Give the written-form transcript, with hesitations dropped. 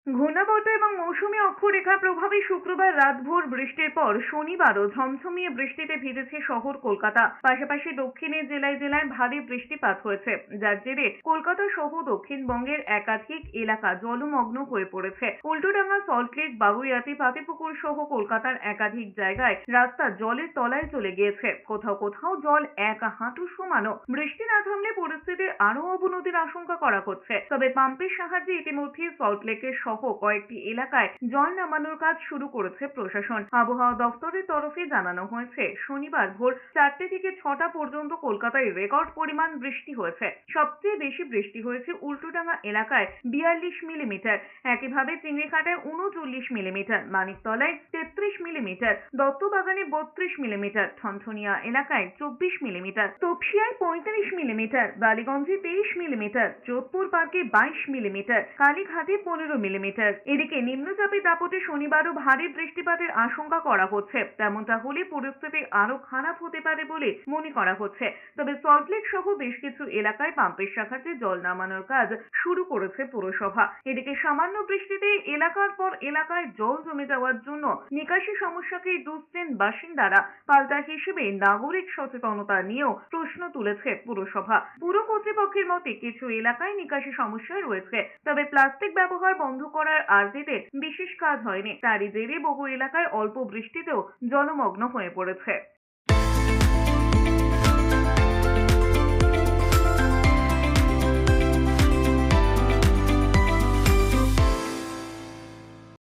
ঘূর্ণাবর্ত এবং মৌসুমী অক্ষরেখার প্রভাবে শুক্রবার রাতভর বৃষ্টির পর শনিবারও ঝমঝমিয়ে বৃষ্টিতে ভিজেছে শহর কলকাতা। পাশাপাশি দক্ষিণের জেলায় জেলায় ভারী বৃষ্টিপাত হয়েছে, যার জেরে কলকাতা সহ দক্ষিণবঙ্গের একাধিক এলাকা জলমগ্ন হয়ে পড়েছে। উল্টোডাঙ্গা, সল্টলেক, বাগুইআটি, পাতিপুকুর সহ কলকাতার একাধিক জায়গায় রাস্তা জলের তলায় চলে গিয়েছে। কোথাও কোথাও জল এক হাঁটু সমানো। বৃষ্টি না থামলে পরিস্থিতির আরো অবনতির আশঙ্কা করা হচ্ছে। তবে পাম্পের সাহায্যে ইতিমধ্যে সল্টলেকের সহ কয়েকটি এলাকায় জল নামানোর কাজ শুরু করেছে প্রশাসন। আবহাওয়া দফতরের তরফে জানানো হয়েছে, শনিবার ভোর 4টে থেকে 6টা পর্যন্ত কলকাতায় রেকর্ড পরিমাণ বৃষ্টি হয়েছে। সবচেয়ে বেশি বৃষ্টি হয়েছে উল্টোডাঙ্গা এলাকায় 42 মিলিমিটার, একইভাবে চিংড়িঘাটায় 39 মিলিমিটার, মানিকতলায় 33 মিলিমিটার, দত্তবাগানে 32 মিলিমিটার, ঠনঠনিয়া এলাকায় 24 মিলিমিটার, তপসিয়ায় 35 মিলিমিটার, বালিগঞ্জে 23 মিলিমিটার, যোধপুর পার্কে 22 মিলিমিটার, কালীঘাটে 15 মিলিমিটার। এদিকে নিম্নচাপের দাপটে শনিবারও ভারী বৃষ্টিপাতের আশঙ্কা করা হচ্ছে। তেমনটা হলে পরিস্থিতি আরো খারাপ হতে পারে বলে মনে করা হচ্ছে। তবে সল্টলেক সহ বেশ কিছু এলাকায় পাম্পের সাহায্যে জল নামানোর কাজ শুরু করেছে পুরসভা। এদিকে সামান্য বৃষ্টিতে এলাকার পর এলাকায় জল জমে যাওয়ার জন্য নিকাশি সমস্যাকে দুষছেন বাসিন্দারা। পাল্টা হিসেবে নাগরিক সচেতনতা নিয়েও প্রশ্ন তুলেছে পুরসভা। পুর কর্তৃপক্ষের মতে কিছু এলাকায় নিকাশি সমস্যা রয়েছে, তবে প্লাস্টিক ব্যবহার বন্ধ করার আর্জিতে বিশেষ কাজ হয়নি। তারই জেরে বহু এলাকায় অল্প বৃষ্টিতেও জলমগ্ন হয়ে পড়েছে।